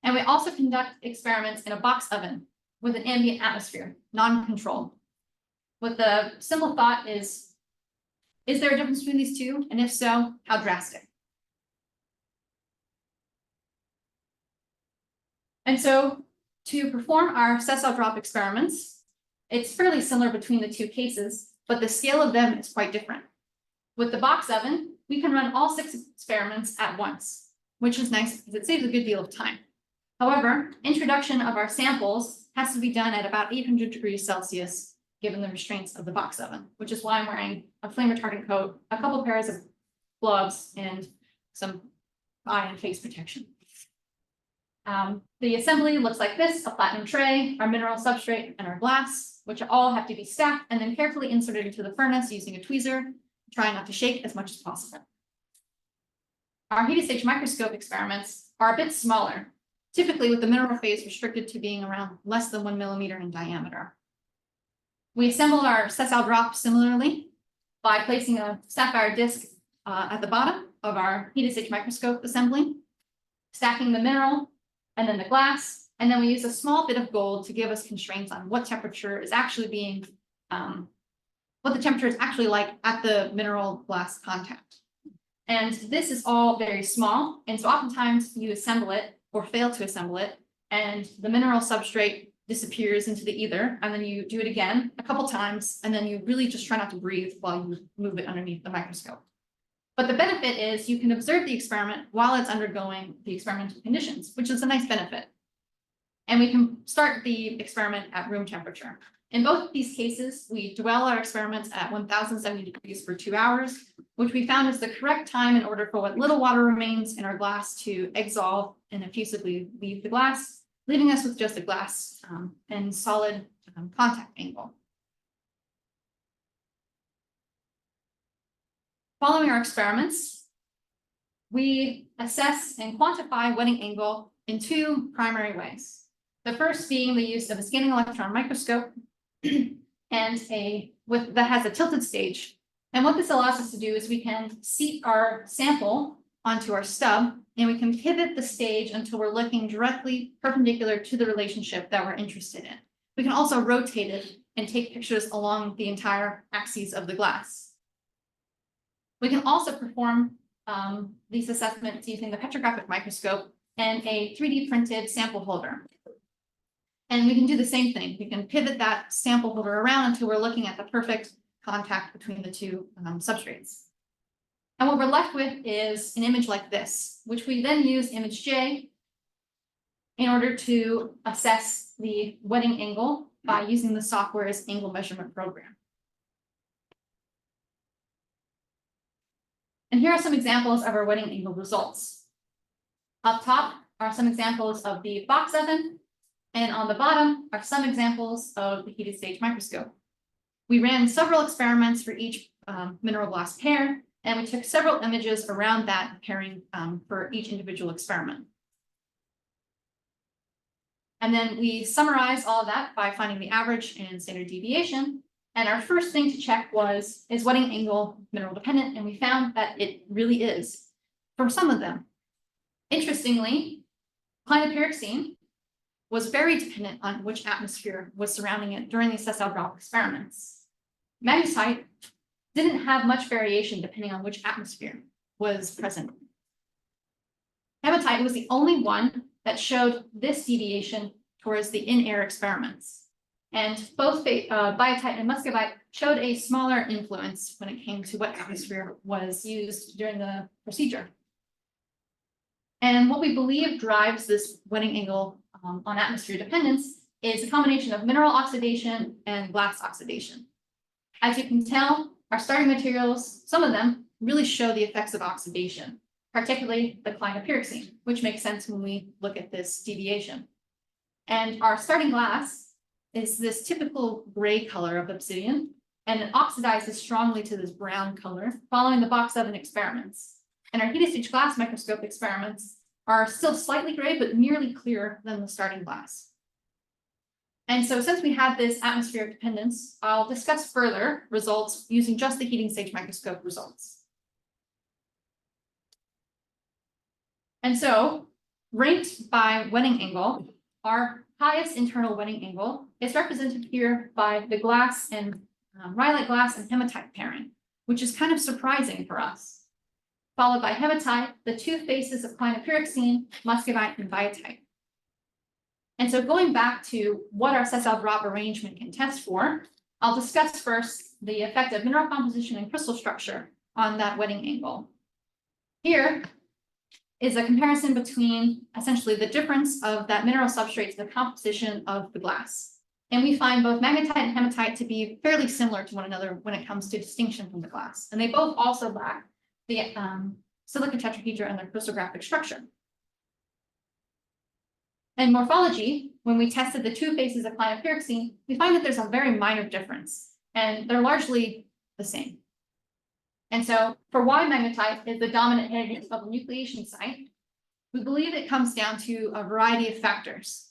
And we also conduct experiments in a box oven with an ambient atmosphere, non-controlled. What the simple thought is there a difference between these two? And if so, how drastic? And so to perform our sessile drop experiments, it's fairly similar between the 2 cases, but the scale of them is quite different. With the box oven, we can run all 6 experiments at once, which is nice because it saves a good deal of time. However, introduction of our samples has to be done at about 800 degrees Celsius, given the restraints of the box oven, which is why I'm wearing a flame retardant coat, a couple pairs of gloves, and some eye and face protection. The assembly looks like this: a platinum tray, our mineral substrate, and our glass, which all have to be stacked and then carefully inserted into the furnace using a tweezer, trying not to shake as much as possible. Our heated stage microscope experiments are a bit smaller, typically with the mineral phase restricted to being around less than 1 millimeter in diameter. We assembled our sessile drop similarly by placing a sapphire disc at the bottom of our heated stage microscope assembly, stacking the mineral and then the glass, and then we use a small bit of gold to give us constraints on what temperature is actually being, what the temperature is actually like at the mineral glass contact. And this is all very small, and so oftentimes you assemble it or fail to assemble it, and the mineral substrate disappears into the ether, and then you do it again a couple times, and then you really just try not to breathe while you move it underneath the microscope. But the benefit is you can observe the experiment while it's undergoing the experimental conditions, which is a nice benefit. And we can start the experiment at room temperature. In both of these cases, we dwell our experiments at 1070 degrees for 2 hours, which we found is the correct time in order for what little water remains in our glass to exsolve and effusively leave the glass, leaving us with just a glass and solid contact angle. Following our experiments, we assess and quantify wetting angle in 2 primary ways. The first being the use of a scanning electron microscope and that has a tilted stage. And what this allows us to do is we can seat our sample onto our stub, and we can pivot the stage until we're looking directly perpendicular to the relationship that we're interested in. We can also rotate it and take pictures along the entire axes of the glass. We can also perform these assessments using the petrographic microscope and a 3D printed sample holder. And we can do the same thing. We can pivot that sample holder around until we're looking at the perfect contact between the 2 substrates. And what we're left with is an image like this, which we then use image J in order to assess the wetting angle by using the software's angle measurement program. And here are some examples of our wetting angle results. Up top are some examples of the box oven, and on the bottom are some examples of the heated stage microscope. We ran several experiments for each mineral glass pair, and we took several images around that pairing for each individual experiment. And then we summarize all of that by finding the average and standard deviation. And our first thing to check was, is wetting angle mineral dependent? And we found that it really is for some of them. Interestingly, clinopyroxene was very dependent on which atmosphere was surrounding it during the sessile drop experiments. Magnetite didn't have much variation depending on which atmosphere was present. Hematite was the only one that showed this deviation towards the in-air experiments. And both biotite and muscovite showed a smaller influence when it came to what atmosphere was used during the procedure. And what we believe drives this wetting angle on atmosphere dependence is a combination of mineral oxidation and glass oxidation. As you can tell, our starting materials, some of them really show the effects of oxidation, particularly the clinopyroxene, which makes sense when we look at this deviation. And our starting glass is this typical gray color of obsidian, and it oxidizes strongly to this brown color following the box oven experiments. And our heated stage glass microscope experiments are still slightly gray, but nearly clearer than the starting glass. And so since we have this atmospheric dependence, I'll discuss further results using just the heating stage microscope results. And so, ranked by wetting angle, our highest internal wetting angle is represented here by the glass and rhyolite glass and hematite pairing, which is kind of surprising for us. Followed by hematite, the two faces of clinopyroxene, muscovite, and biotite. And so going back to what our sessile drop arrangement can test for, I'll discuss first the effect of mineral composition and crystal structure on that wetting angle. Here is a comparison between essentially the difference of that mineral substrate to the composition of the glass. And we find both magnetite and hematite to be fairly similar to one another when it comes to distinction from the glass. And they both also lack the silica tetrahedra and their crystallographic structure. In morphology, when we tested the two faces of clinopyroxene, we find that there's a very minor difference, and they're largely the same. And so for why magnetite is the dominant head of the nucleation site, we believe it comes down to a variety of factors.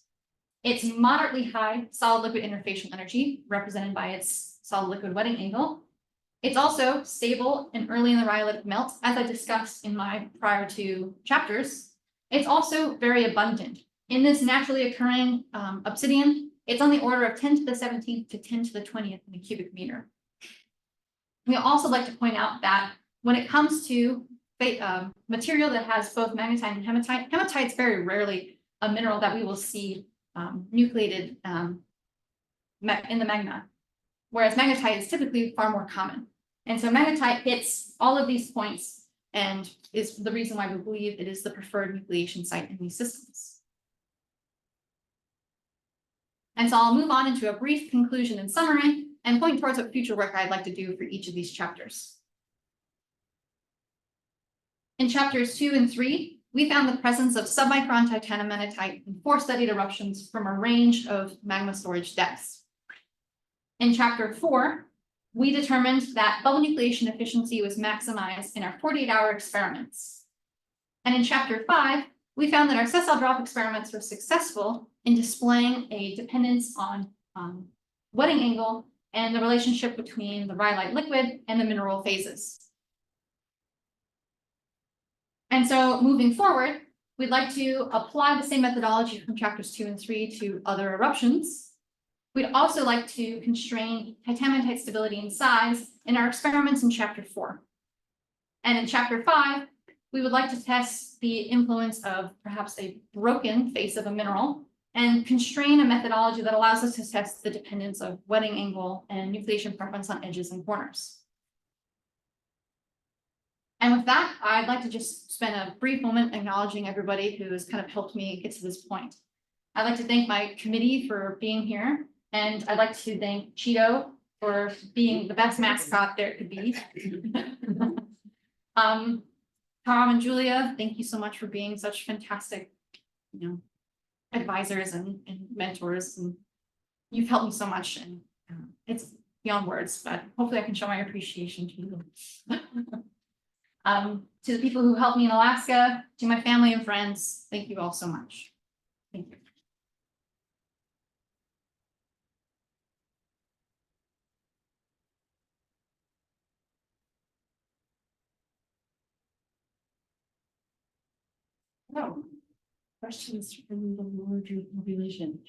It's moderately high solid liquid interfacial energy, represented by its solid liquid wetting angle. It's also stable and early in the rhyolitic melt, as I discussed in my prior two chapters. It's also very abundant. In this naturally occurring obsidian, it's on the order of 10 to the 17th to 10 to the 20th in a cubic meter. We also like to point out that when it comes to material that has both magnetite and hematite, hematite is very rarely a mineral that we will see nucleated in the magma, whereas magnetite is typically far more common. And so magnetite hits all of these points and is the reason why we believe it is the preferred nucleation site in these systems. And so I'll move on into a brief conclusion and summary and point towards what future work I'd like to do for each of these chapters. In chapters 2 and 3, we found the presence of submicron titanomagnetite in 4 studied eruptions from a range of magma storage depths. In chapter 4, we determined that bubble nucleation efficiency was maximized in our 48-hour experiments. And in chapter 5, we found that our sessile drop experiments were successful in displaying a dependence on wetting angle and the relationship between the rhyolite liquid and the mineral phases. And so moving forward, we'd like to apply the same methodology from chapters 2 and 3 to other eruptions. We'd also like to constrain titanomagnetite stability and size in our experiments in chapter 4. And in chapter 5, we would like to test the influence of perhaps a broken face of a mineral and constrain a methodology that allows us to test the dependence of wetting angle and nucleation preference on edges and corners. And with that, I'd like to just spend a brief moment acknowledging everybody who has kind of helped me get to this point. I'd like to thank my committee for being here, And I'd like to thank Cheeto for being the best mascot there could be. Tom and Julia, thank you so much for being such fantastic, advisors and mentors, and you've helped me so much, and it's beyond words, but hopefully I can show my appreciation to you. To the people who helped me in Alaska, to my family and friends, thank you all so much. Thank you. No. Questions from the larger population?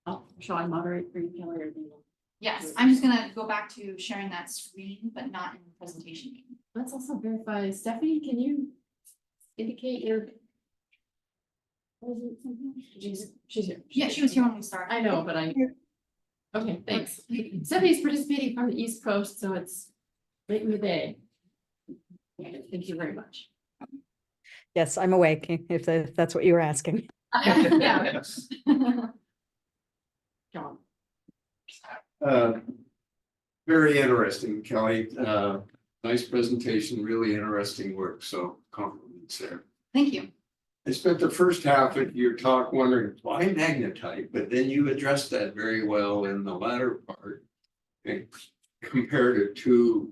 Oh, shall I moderate for you, Kelly, or do you? Yes, I'm just gonna go back to sharing that screen, but not in the presentation. Let's also verify, Stephanie, can you indicate your? She's here. Yeah, she was here when we started. I know, but okay, thanks. Stephanie's participating from the East Coast, so it's late in the day. Okay, thank you very much. Yes, I'm awake, if that's what you were asking. Yeah. John. Very interesting, Kelly. Nice presentation, really interesting work, so compliments there. Thank you. I spent the first half of your talk wondering why magnetite, but then you addressed that very well in the latter part. And compared it to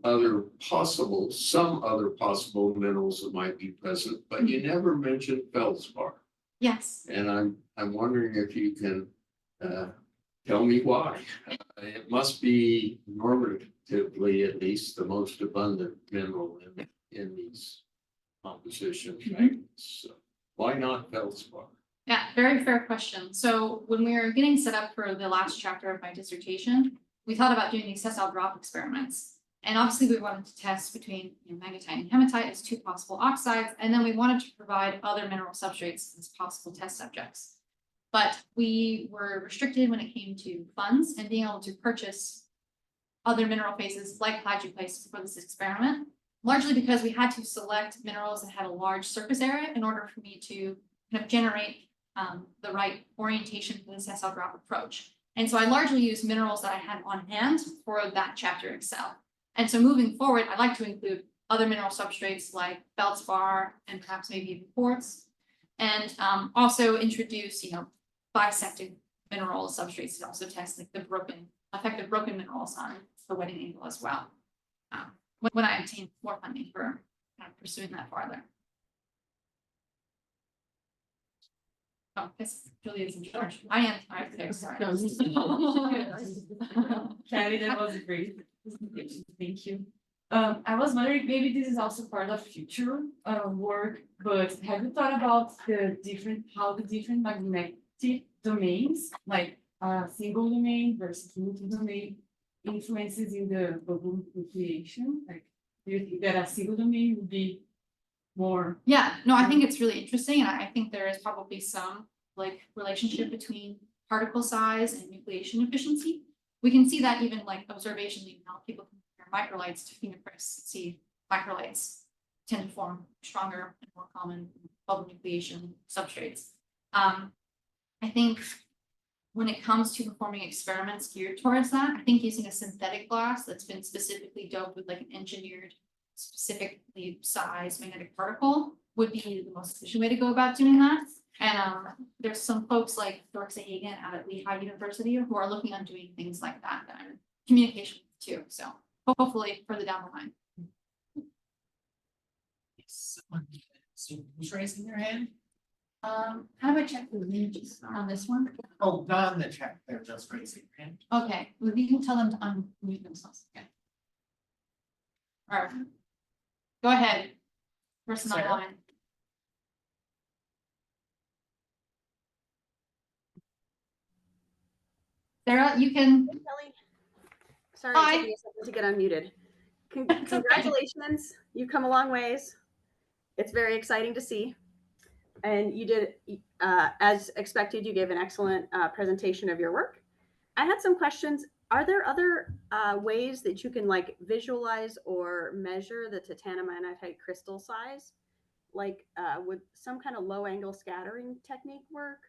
some other possible minerals that might be present, but you never mentioned feldspar. Yes. And I'm wondering if you can tell me why. It must be normatively at least the most abundant mineral in these compositions, right? So why not feldspar? Yeah, very fair question. So when we were getting set up for the last chapter of my dissertation, we thought about doing these sessile drop experiments. And obviously we wanted to test between magnetite and hematite as two possible oxides, and then we wanted to provide other mineral substrates as possible test subjects. But we were restricted when it came to funds and being able to purchase other mineral phases like plagioclase for this experiment, largely because we had to select minerals that had a large surface area in order for me to kind of generate the right orientation for the sessile drop approach. And so I largely used minerals that I had on hand for that chapter in Excel. And so moving forward, I'd like to include other mineral substrates like feldspar and perhaps maybe even quartz, and also introduce, bisected mineral substrates to also test like the effective broken minerals on the wetting angle as well. When I obtain more funding for kind of pursuing that farther. Oh, yes, Julia's in charge. I am. Sorry. Kelly, that was great. Thank you. I was wondering, maybe this is also part of future work, but have you thought about how the different magnetic domains, like single domain versus multi-domain, influences in the bubble nucleation? Like, do you think that a single domain would be more? Yeah, no, I think it's really interesting, and I think there is probably some relationship between particle size and nucleation efficiency. We can see that even observationally, people compare microlights to phenocrysts, see microlights tend to form stronger and more common bubble nucleation substrates. I think when it comes to performing experiments geared towards that, I think using a synthetic glass that's been specifically doped with an engineered, specifically sized magnetic particle would be the most efficient way to go about doing that. And there's some folks like Dorxa Hagen out at Lehigh University who are looking on doing things like that I'm in communication with too. So hopefully further down the line. So who's raising their hand? How do I check the images on this one? Oh, not in the chat, they're just raising their hand. Okay, well, you can tell them to unmute themselves. Okay. All right. Go ahead. Person Sarah? online. Sarah, you can. Kelly. Sorry, Hi. it took me a second to get unmuted. Congratulations, you've come a long ways. It's very exciting to see. And you did, as expected, you gave an excellent presentation of your work. I had some questions. Are there other ways that you can visualize or measure the titanomanitite crystal size? Would some kind of low angle scattering technique work?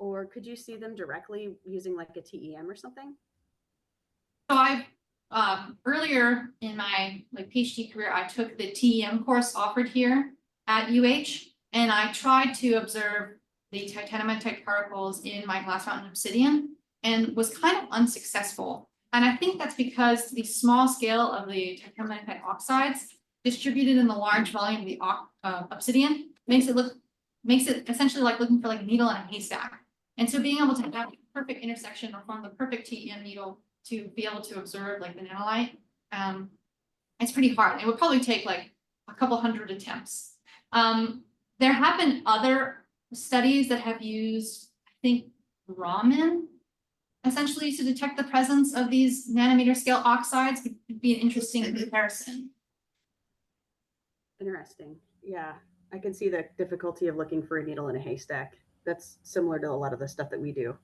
or could you see them directly using like a TEM or something? So I, earlier in my like PhD career, I took the TEM course offered here at UH, and I tried to observe the titanomatite particles in my glass mountain obsidian and was kind of unsuccessful. And I think that's because the small scale of the titanomatite oxides distributed in the large volume of the obsidian makes it essentially like looking for like a needle in a haystack. And so being able to have a perfect intersection or form the perfect TEM needle to be able to observe like the nanolite, it's pretty hard. It would probably take like a couple hundred attempts. There have been other studies that have used, I think, Raman essentially to detect the presence of these nanometer scale oxides. Would be an interesting comparison. Interesting. Yeah, I can see the difficulty of looking for a needle in a haystack. That's similar to a lot of the stuff that we do.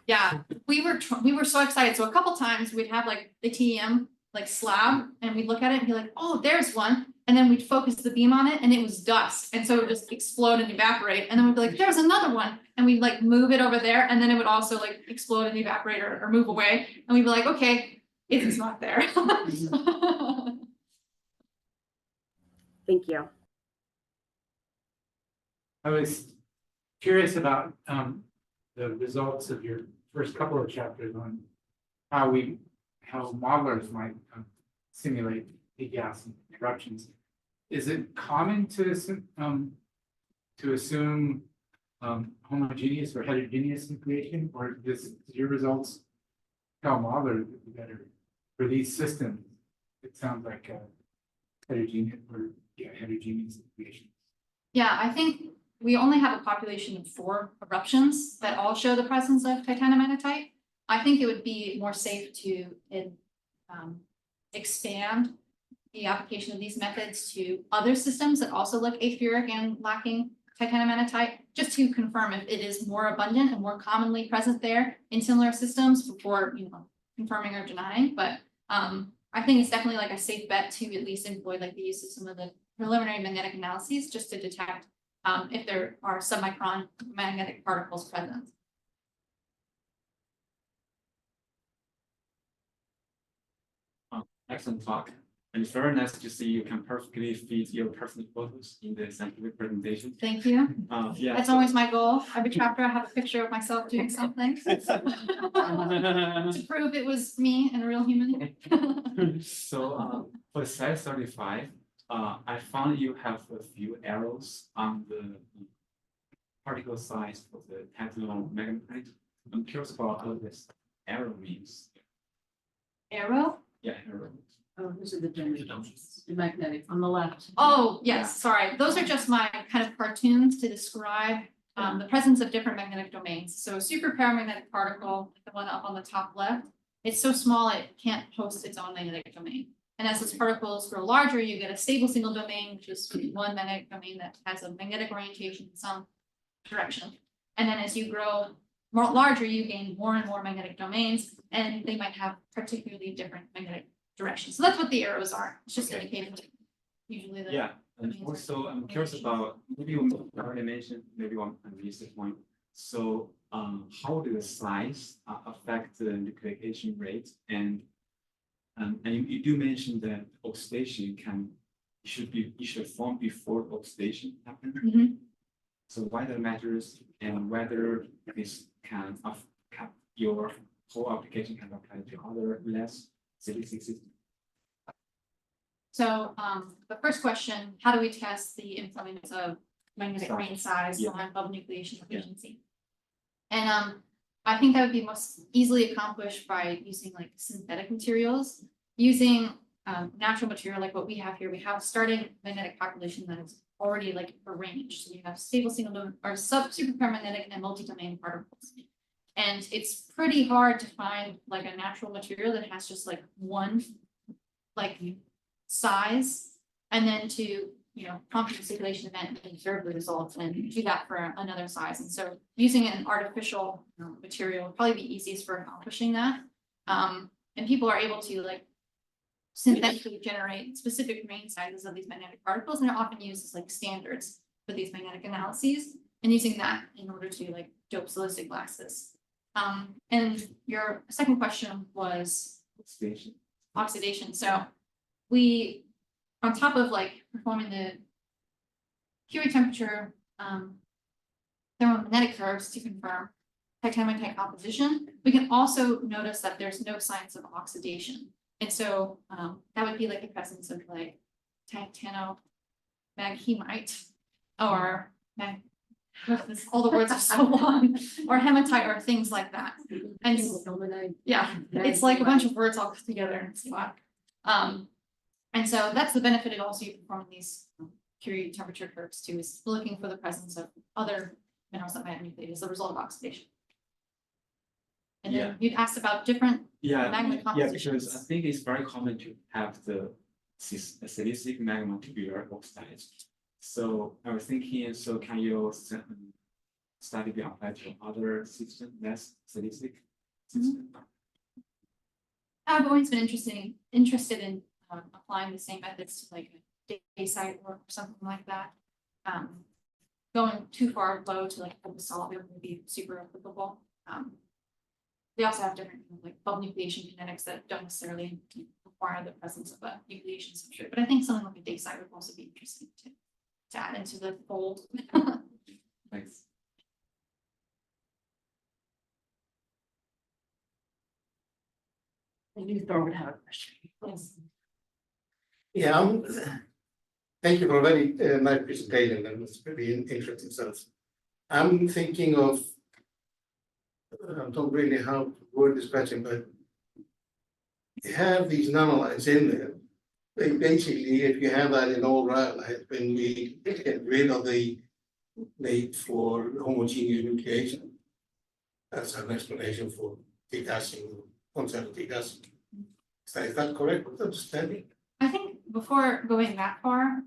Yeah, we were so excited. So a couple times we'd have like the TEM like slab, and we'd look at it and be like, oh, there's one. And then we'd focus the beam on it, and it was dust, and so it would just explode and evaporate. And then we'd be like, there's another one, and we'd like move it over there, and then it would also like explode and evaporate or move away. And we'd be like, okay, it's not there. Thank you. I was curious about the results of your first couple of chapters on how modelers might simulate the gas eruptions. Is it common to assume homogeneous or heterogeneous nucleation, or does your results tell modelers better for these systems? It sounds like heterogeneous nucleation. Yeah, I think we only have a population of 4 eruptions that all show the presence of titanomatite. I think it would be more safe to expand the application of these methods to other systems that also look apheric and lacking titanomatite, just to confirm if it is more abundant and more commonly present there in similar systems before, confirming or denying. But I think it's definitely like a safe bet to at least employ like the use of some of the preliminary magnetic analyses just to detect if there are submicron magnetic particles present. Excellent talk. And it's very nice to see you can perfectly fit your personal photos in the scientific presentation. Thank you. Yeah, That's always my goal. Every chapter I have a picture of myself doing something to prove it was me and a real human. So for slide 35, I found you have a few arrows on the particle size for the titanomagnetite. I'm curious about what this arrow means. Arrow? Yeah, arrow. Oh, those are the domains, the magnetic on the left. Oh, yes, sorry. Those are just my kind of cartoons to describe the presence of different magnetic domains. So a super paramagnetic particle, the one up on the top left, it's so small it can't host its own magnetic domain. And as those particles grow larger, you get a stable single domain, which is one magnetic domain that has a magnetic orientation in some direction. And then as you grow more larger, you gain more and more magnetic domains, and they might have particularly different magnetic directions. So that's what the arrows are. It's just indicating usually the. Yeah, and also I'm curious about, maybe you already mentioned, maybe on this point. So how do the size affect the nucleation rate? And you do mention that oxidation should form before oxidation happens. Mhm. So why that matters, and whether this can affect your whole application can apply to other less silicon systems. So the first question, how do we test the influence of magnetic grain size on bubble nucleation efficiency? And I think that would be most easily accomplished by using like synthetic materials, using natural material like what we have here. We have starting magnetic population that is already like arranged. So you have stable single domain or super paramagnetic and multi-domain particles. And it's pretty hard to find like a natural material that has just like one like size, and then to prompt a circulation event and observe the results and do that for another size. And so using an artificial material would probably be easiest for accomplishing that. And people are able to like synthetically generate specific grain sizes of these magnetic particles, and they're often used as like standards for these magnetic analyses, and using that in order to like dope solicited glasses. And your second question was Station. oxidation. So we, on top of like performing the Curie temperature, thermomagnetic curves to confirm tight composition, we can also notice that there's no signs of oxidation. And so that would be like the presence of like titanomaghemite or all the words are so long, or hematite or things like that. And yeah, it's like a bunch of words all together in this spot. And so that's the benefit of also performing these Curie temperature curves too, is looking for the presence of other minerals that might have nucleated as a result of oxidation. And then you'd asked about different magma Yeah, compositions. because I think it's very common to have the silicic magma to be very oxidized. So I was thinking, so can you study be applied to other systems, less silicic system? I've always been interested in applying the same methods to like a dacite or something like that. Going too far low to like a solid would be super applicable. They also have different like bulk nucleation kinetics that don't necessarily require the presence of a nucleation substrate. But I think something like a dacite would also be interesting to add into the fold. Thanks. I knew Thor would have a question. Yes. Yeah, thank you for a very nice presentation, and it's pretty interesting stuff. I'm thinking of, I don't really how to word this question, but you have these nanolines in there. Basically, if you have that in all rhyolite, when we get rid of the need for homogeneous nucleation, that's an explanation for degassing, concept of degassing. Is that correct understanding? I think before going that far,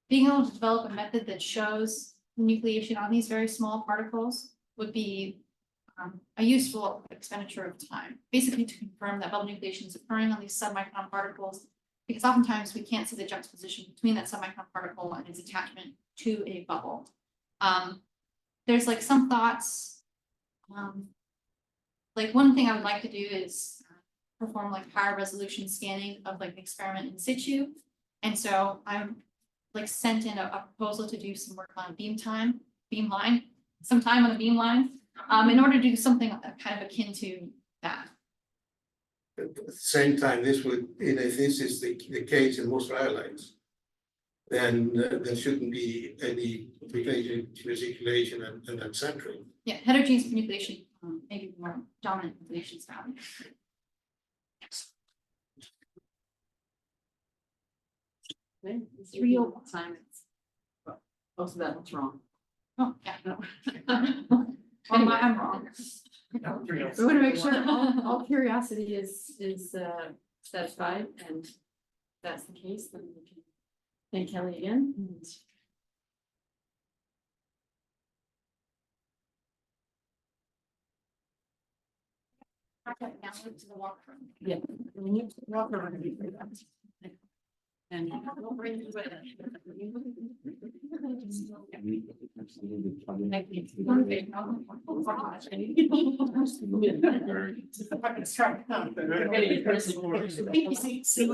being able to develop a method that shows nucleation on these very small particles would be a useful expenditure of time, basically to confirm that bubble nucleation is occurring on these submicron particles, because oftentimes we can't see the juxtaposition between that submicron particle and its attachment to a bubble. There's like some thoughts, like one thing I would like to do is perform like higher resolution scanning of like an experiment in situ. And so I'm like sent in a proposal to do some work on beamline, some time on a beamline, in order to do something kind of akin to that. At the same time, this would, if this is the case in most rhyolites, then there shouldn't be any resiculation and unsaturation. Yeah, heterogeneous nucleation maybe more dominant nucleation style. It's 3:01 time. Most of that was wrong. Oh, yeah, no. Anyway, I'm wrong. We want to make sure all curiosity is satisfied, and if that's the case, then we can thank Kelly again. Okay, now move to the walkthrough. Yeah. We need to walk around and do that. And we'll bring you with it.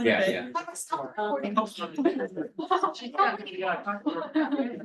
Yeah, yeah. Stop recording.